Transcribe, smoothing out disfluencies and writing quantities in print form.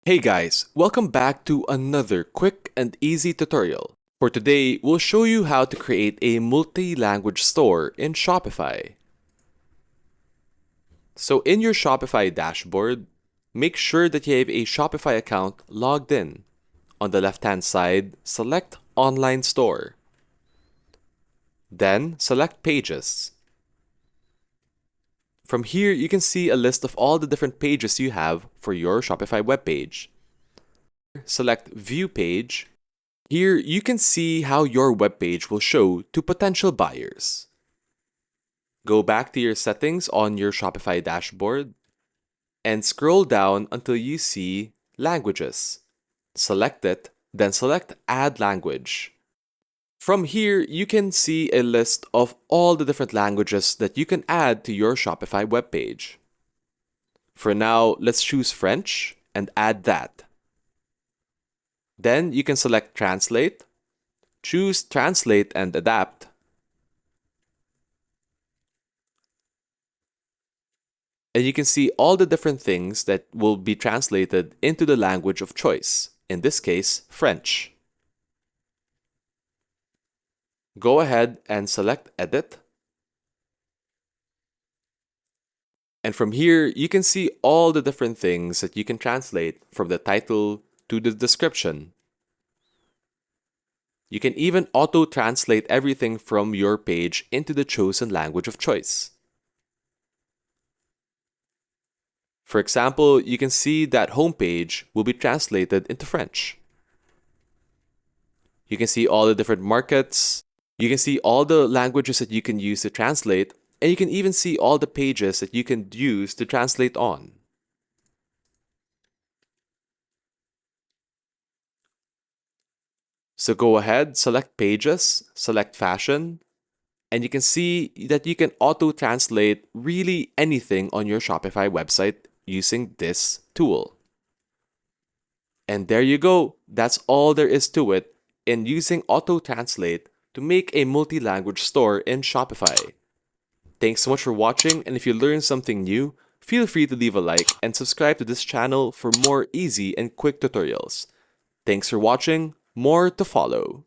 Hey guys, welcome back to another quick and easy tutorial. For today, we'll show you how to create a multi-language store in Shopify. So in your Shopify dashboard, make sure that you have a Shopify account logged in. On the left-hand side, select Online Store. Then select Pages. From here, you can see a list of all the different pages you have for your Shopify webpage. Select View Page. Here, you can see how your webpage will show to potential buyers. Go back to your settings on your Shopify dashboard and scroll down until you see Languages. Select it, then select Add Language. From here, you can see a list of all the different languages that you can add to your Shopify webpage. For now, let's choose French and add that. Then you can select Translate, choose Translate and Adapt, and you can see all the different things that will be translated into the language of choice, in this case, French. Go ahead and select Edit. And from here, you can see all the different things that you can translate from the title to the description. You can even auto-translate everything from your page into the chosen language of choice. For example, you can see that homepage will be translated into French. You can see all the different markets. You can see all the languages that you can use to translate, and you can even see all the pages that you can use to translate on. So go ahead, select Pages, select Fashion, and you can see that you can auto-translate really anything on your Shopify website using this tool. And there you go. That's all there is to it in using auto-translate to make a multi-language store in Shopify. Thanks so much for watching, and if you learned something new, feel free to leave a like and subscribe to this channel for more easy and quick tutorials. Thanks for watching, more to follow.